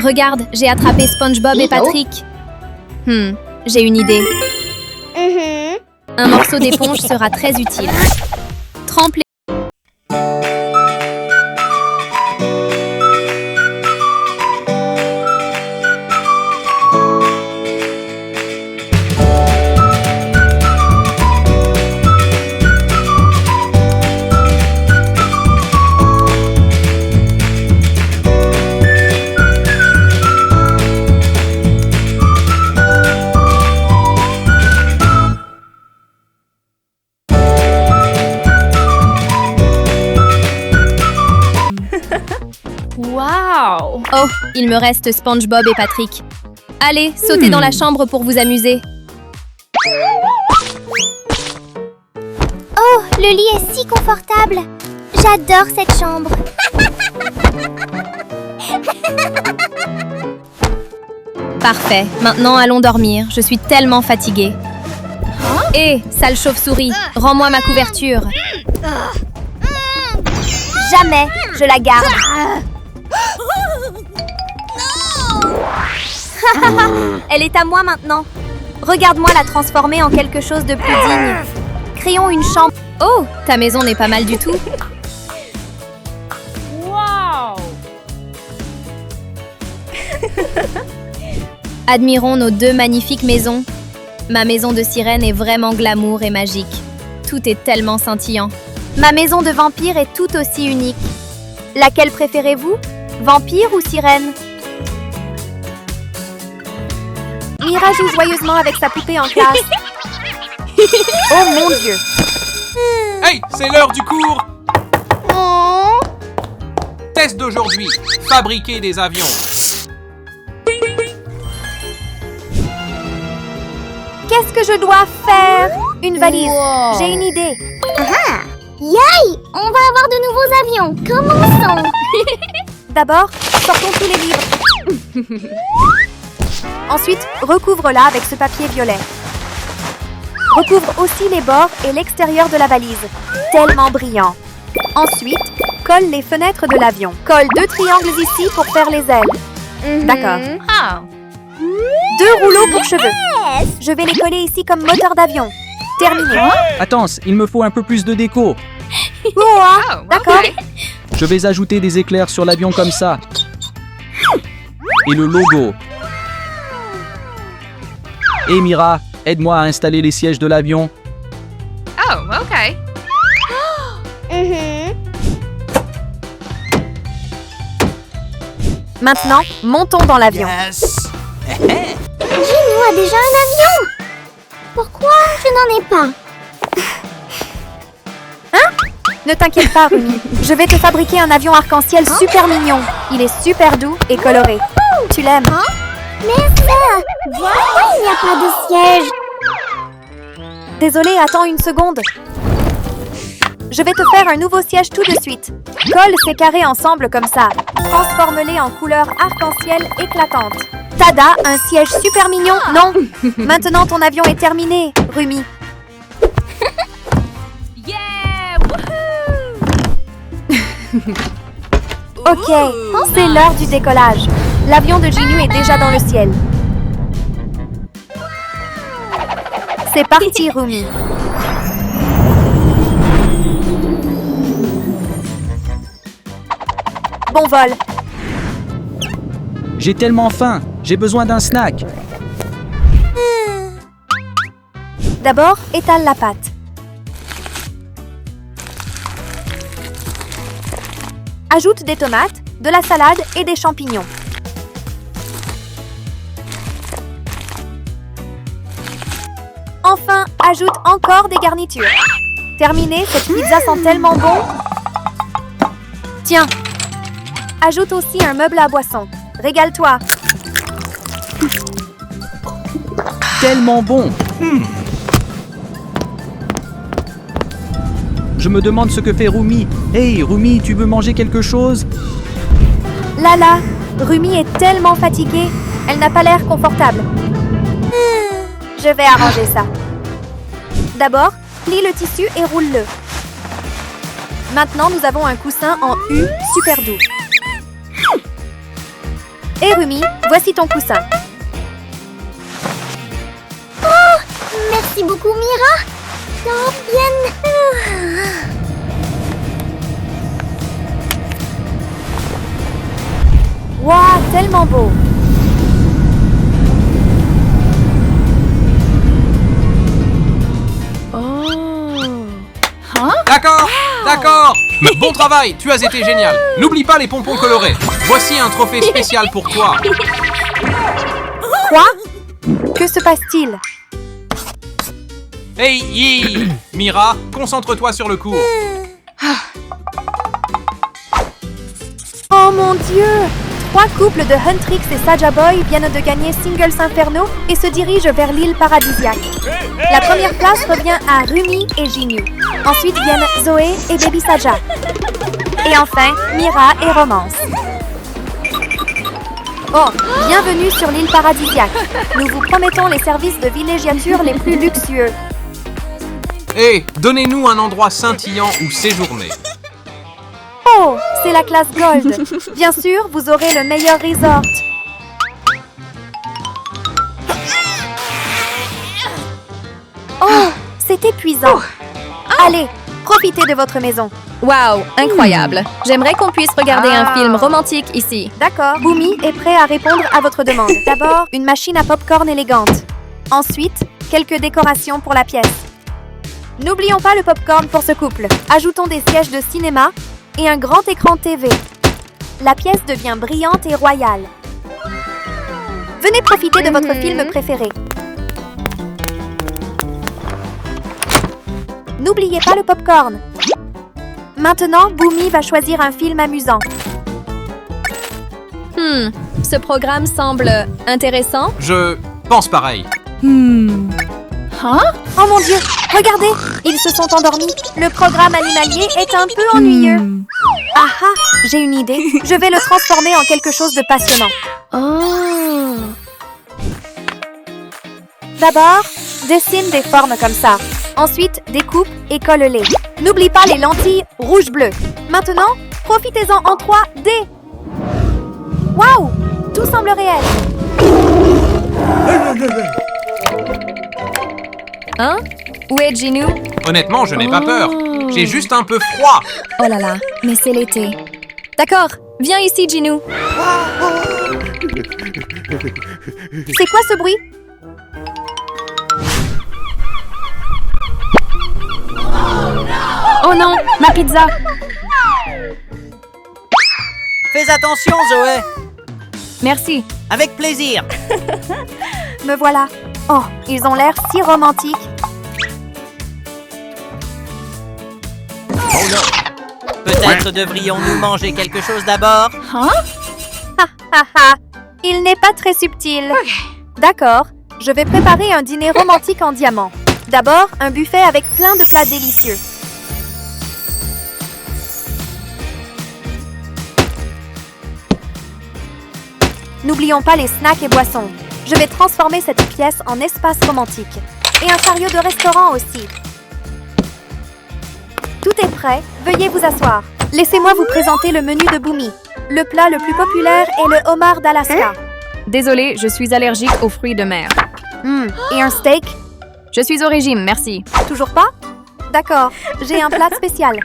Regarde, j'ai attrapé SpongeBob et Patrick. J'ai une idée. Un morceau d'éponge sera très utile. Trempe les... Wow! Oh, il me reste SpongeBob et Patrick. Allez, sautez dans la chambre pour vous amuser. Oh, le lit est si confortable. J'adore cette chambre. Parfait. Maintenant, allons dormir. Je suis tellement fatiguée. Hé, sale chauve-souris, rends-moi ma couverture. Jamais, je la garde. Elle est à moi maintenant. Regarde-moi la transformer en quelque chose de plus digne. Créons une chambre. Oh, ta maison n'est pas mal du tout. Admirons nos deux magnifiques maisons. Ma maison de sirène est vraiment glamour et magique. Tout est tellement scintillant. Ma maison de vampire est tout aussi unique. Laquelle préférez-vous? Vampire ou sirène? Mira joue joyeusement avec sa poupée en classe. Oh mon Dieu! Hey, c'est l'heure du cours! Test d'aujourd'hui, fabriquer des avions. Qu'est-ce que je dois faire? Une valise. J'ai une idée. Yay! On va avoir de nouveaux avions. Commençons! D'abord, sortons tous les livres. Ensuite, recouvre-la avec ce papier violet. Recouvre aussi les bords et l'extérieur de la valise. Tellement brillant. Ensuite, colle les fenêtres de l'avion. Colle 2 triangles ici pour faire les ailes. D'accord. 2 rouleaux pour cheveux. Je vais les coller ici comme moteur d'avion. Terminé. Attends, il me faut un peu plus de déco. D'accord. Je vais ajouter des éclairs sur l'avion comme ça. Et le logo. Et Mira, aide-moi à installer les sièges de l'avion. Maintenant, montons dans l'avion. Gino a déjà un avion! Pourquoi je n'en ai pas? Ne t'inquiète pas, Rumi. Je vais te fabriquer un avion arc-en-ciel super mignon. Il est super doux et coloré. Tu l'aimes? Mais ça! Pourquoi il n'y a pas de siège? Désolée, attends une seconde. Je vais te faire un nouveau siège tout de suite. Colle ces carrés ensemble comme ça. Transforme-les en couleur arc-en-ciel éclatante. Tada, un siège super mignon. Non, maintenant ton avion est terminé, Rumi. Ok, c'est l'heure du décollage. L'avion de Ginu est déjà dans le ciel. C'est parti, Rumi. Bon vol. J'ai tellement faim. J'ai besoin d'un snack. D'abord, étale la pâte. Ajoute des tomates, de la salade et des champignons. Enfin, ajoute encore des garnitures. Terminé, cette pizza sent tellement bon. Tiens, ajoute aussi un meuble à boisson. Régale-toi. Tellement bon. Je me demande ce que fait Rumi. Hey, Rumi, tu veux manger quelque chose? Lala, Rumi est tellement fatiguée. Elle n'a pas l'air confortable. Je vais arranger ça. D'abord, plie le tissu et roule-le. Maintenant, nous avons un coussin en U super doux. Et Rumi, voici ton coussin. Merci beaucoup, Mira! Oh, bien... Waouh, tellement beau! D'accord, d'accord. Mais bon travail, tu as été génial. N'oublie pas les pompons colorés. Voici un trophée spécial pour toi. Quoi? Que se passe-t-il? Hey, Yi! Mira, concentre-toi sur le cours. Oh mon Dieu! 3 couples de Huntrix et Saja Boy viennent de gagner Singles Inferno et se dirigent vers l'île paradisiaque. La première place revient à Rumi et Ginu. Ensuite viennent Zoé et Baby Saja. Et enfin, Mira et Romance. Oh, bienvenue sur l'île paradisiaque. Nous vous promettons les services de villégiature les plus luxueux. Hey, donnez-nous un endroit scintillant où séjourner. Oh, c'est la classe Gold. Bien sûr, vous aurez le meilleur resort. C'est épuisant. Allez, profitez de votre maison. Wow, incroyable. J'aimerais qu'on puisse regarder un film romantique ici. D'accord. Boomy est prêt à répondre à votre demande. D'abord, une machine à popcorn élégante. Ensuite, quelques décorations pour la pièce. N'oublions pas le popcorn pour ce couple. Ajoutons des sièges de cinéma et un grand écran TV. La pièce devient brillante et royale. Venez profiter de votre film préféré. N'oubliez pas le popcorn. Maintenant, Boomy va choisir un film amusant. Ce programme semble intéressant. Je pense pareil. Oh mon Dieu, regardez, ils se sont endormis. Le programme animalier est un peu ennuyeux. Ah ah, j'ai une idée. Je vais le transformer en quelque chose de passionnant. D'abord, dessine des formes comme ça. Ensuite, découpe et colle-les. N'oublie pas les lentilles rouge-bleu. Maintenant, profitez-en en 3D. Waouh, tout semble réel. Hein? Où est Ginu? Honnêtement, je n'ai pas peur. J'ai juste un peu froid. Oh là là, mais c'est l'été. D'accord, viens ici, Ginu. C'est quoi ce bruit? Oh non, ma pizza! Fais attention, Zoé. Merci. Avec plaisir. Me voilà. Oh, ils ont l'air si romantiques. Oh non. Peut-être devrions-nous manger quelque chose d'abord? Ha ha ha. Il n'est pas très subtil. D'accord, je vais préparer un dîner romantique en diamant. D'abord, un buffet avec plein de plats délicieux. N'oublions pas les snacks et boissons. Je vais transformer cette pièce en espace romantique. Et un chariot de restaurant aussi. Tout est prêt, veuillez vous asseoir. Laissez-moi vous présenter le menu de Boomy. Le plat le plus populaire est le homard d'Alaska. Désolée, je suis allergique aux fruits de mer. Et un steak? Je suis au régime, merci. Toujours pas? D'accord, j'ai un plat spécial.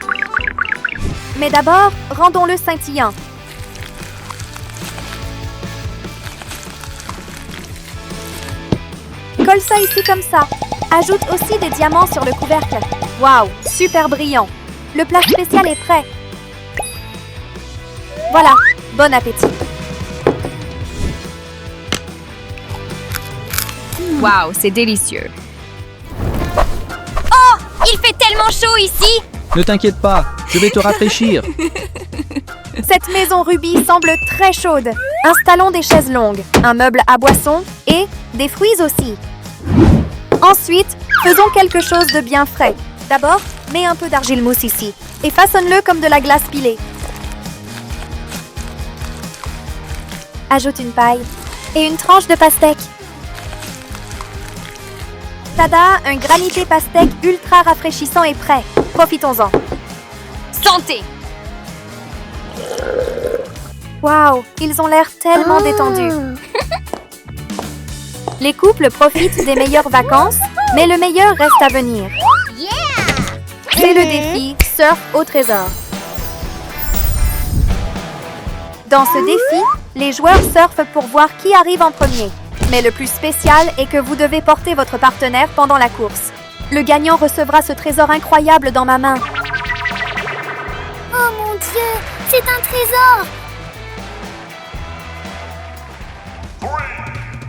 Mais d'abord, rendons-le scintillant. Colle ça ici comme ça. Ajoute aussi des diamants sur le couvercle. Waouh, super brillant. Le plat spécial est prêt. Voilà, bon appétit. Wow, c'est délicieux. Oh, il fait tellement chaud ici. Ne t'inquiète pas, je vais te rafraîchir. Cette maison rubis semble très chaude. Installons des chaises longues, un meuble à boissons et des fruits aussi. Ensuite, faisons quelque chose de bien frais. D'abord, mets un peu d'argile mousse ici et façonne-le comme de la glace pilée. Ajoute une paille et une tranche de pastèque. Tada, un granité pastèque ultra rafraîchissant est prêt. Profitons-en. Santé. Waouh, ils ont l'air tellement détendus. Les couples profitent des meilleures vacances, mais le meilleur reste à venir. C'est le défi Surf au trésor. Dans ce défi, les joueurs surfent pour voir qui arrive en premier. Mais le plus spécial est que vous devez porter votre partenaire pendant la course. Le gagnant recevra ce trésor incroyable dans ma main. Oh mon Dieu, c'est un trésor.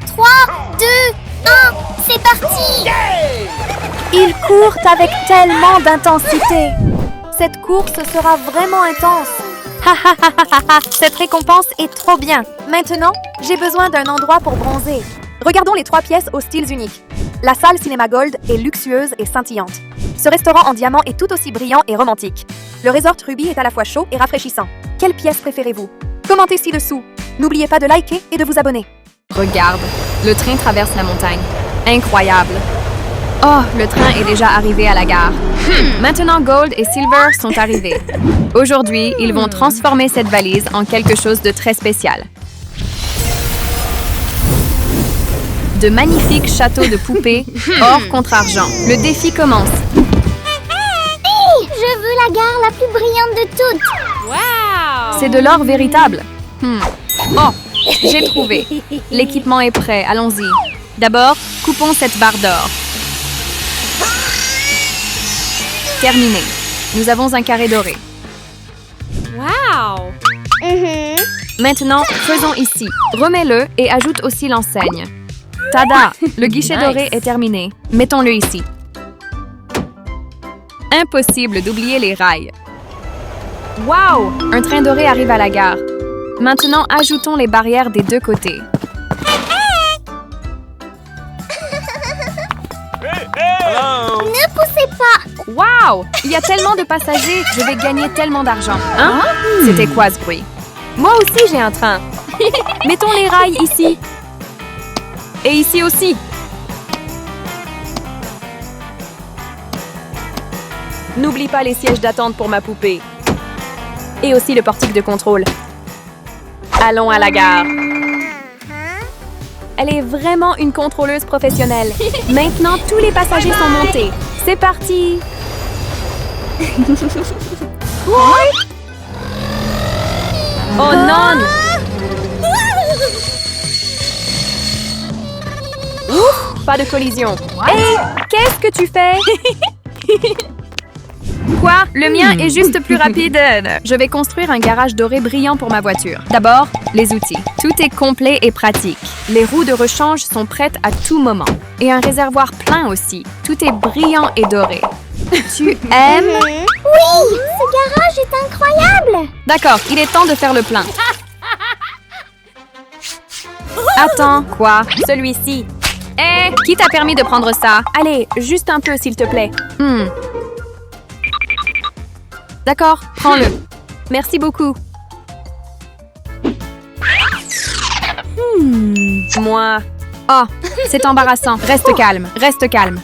3, 2, 1, c'est parti. Ils courent avec tellement d'intensité. Cette course sera vraiment intense. Ha ha ha ha ha! Cette récompense est trop bien. Maintenant, j'ai besoin d'un endroit pour bronzer. Regardons les 3 pièces aux styles uniques. La salle Cinéma Gold est luxueuse et scintillante. Ce restaurant en diamant est tout aussi brillant et romantique. Le resort Ruby est à la fois chaud et rafraîchissant. Quelle pièce préférez-vous? Commentez ci-dessous. N'oubliez pas de liker et de vous abonner. Regarde, le train traverse la montagne. Incroyable. Oh, le train est déjà arrivé à la gare. Maintenant, Gold et Silver sont arrivés. Aujourd'hui, ils vont transformer cette valise en quelque chose de très spécial. De magnifiques châteaux de poupées, or contre argent. Le défi commence. Je veux la gare la plus brillante de toutes. C'est de l'or véritable. Oh, j'ai trouvé. L'équipement est prêt, allons-y. D'abord, coupons cette barre d'or. Terminé. Nous avons un carré doré. Maintenant, faisons ici. Remets-le et ajoute aussi l'enseigne. Tada! Le guichet doré est terminé. Mettons-le ici. Impossible d'oublier les rails. Wow! Un train doré arrive à la gare. Maintenant, ajoutons les barrières des deux côtés. Ne poussez pas. Wow! Il y a tellement de passagers, je vais gagner tellement d'argent. Hein? C'était quoi ce bruit? Moi aussi, j'ai un train. Mettons les rails ici. Et ici aussi. N'oublie pas les sièges d'attente pour ma poupée. Et aussi le portique de contrôle. Allons à la gare. Elle est vraiment une contrôleuse professionnelle. Maintenant, tous les passagers sont montés. C'est parti! Oh non! Ouf! Pas de collision. Hé! Qu'est-ce que tu fais? Quoi? Le mien est juste plus rapide. Je vais construire un garage doré brillant pour ma voiture. D'abord, les outils. Tout est complet et pratique. Les roues de rechange sont prêtes à tout moment. Et un réservoir plein aussi. Tout est brillant et doré. Tu aimes? Oui, ce garage est incroyable. D'accord, il est temps de faire le plein. Attends, quoi? Celui-ci. Hé, qui t'a permis de prendre ça? Allez, juste un peu, s'il te plaît. D'accord, prends-le. Merci beaucoup. Moi. Oh, c'est embarrassant. Reste calme, reste calme.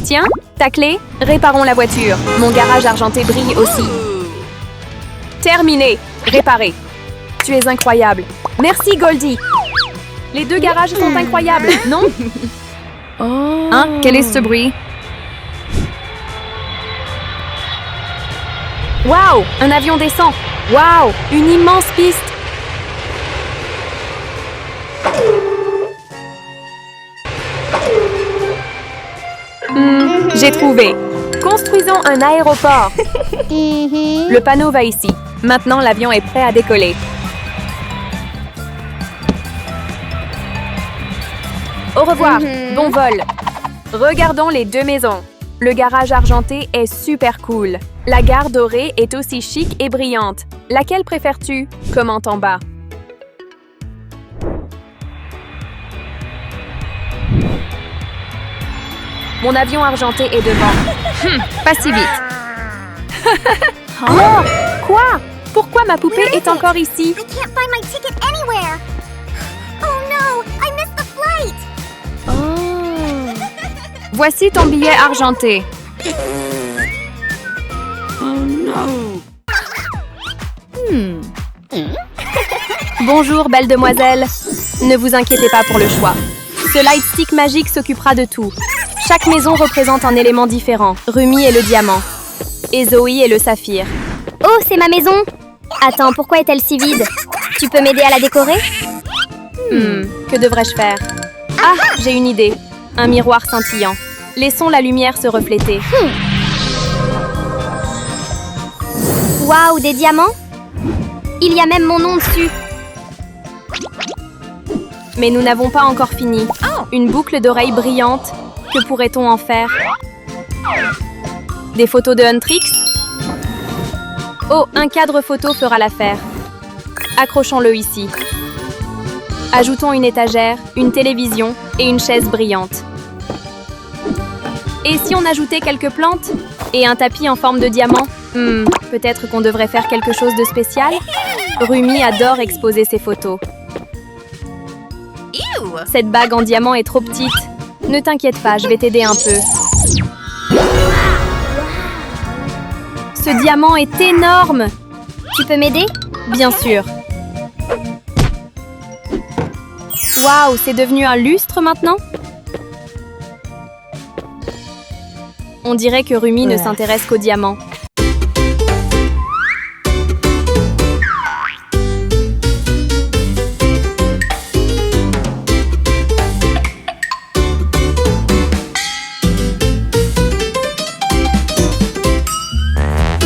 Tiens, ta clé, réparons la voiture. Mon garage argenté brille aussi. Terminé, réparé. Tu es incroyable. Merci, Goldie. Les deux garages sont incroyables, non? Hein? Quel est ce bruit? Wow! Un avion descend! Wow! Une immense piste! J'ai trouvé! Construisons un aéroport! Le panneau va ici. Maintenant, l'avion est prêt à décoller. Au revoir! Bon vol! Regardons les deux maisons. Le garage argenté est super cool. La gare dorée est aussi chic et brillante. Laquelle préfères-tu? Commente en bas. Mon avion argenté est devant. Pas si vite. Oh! Quoi? Pourquoi ma poupée est encore ici? I can't find my ticket anywhere. Oh no, I missed the flight. Voici ton billet argenté. Bonjour, belle demoiselle. Ne vous inquiétez pas pour le choix. Ce lightstick magique s'occupera de tout. Chaque maison représente un élément différent. Rumi est le diamant. Et Zoe est le saphir. Oh, c'est ma maison. Attends, pourquoi est-elle si vide? Tu peux m'aider à la décorer? Que devrais-je faire? Ah, j'ai une idée. Un miroir scintillant. Laissons la lumière se refléter. Waouh, des diamants? Il y a même mon nom dessus. Mais nous n'avons pas encore fini. Une boucle d'oreilles brillante. Que pourrait-on en faire? Des photos de Huntrix? Oh, un cadre photo fera l'affaire. Accrochons-le ici. Ajoutons une étagère, une télévision et une chaise brillante. Et si on ajoutait quelques plantes? Et un tapis en forme de diamant? Peut-être qu'on devrait faire quelque chose de spécial? Rumi adore exposer ses photos. Cette bague en diamant est trop petite. Ne t'inquiète pas, je vais t'aider un peu. Ce diamant est énorme! Tu peux m'aider? Bien sûr. Waouh, c'est devenu un lustre maintenant? On dirait que Rumi ne s'intéresse qu'aux diamants.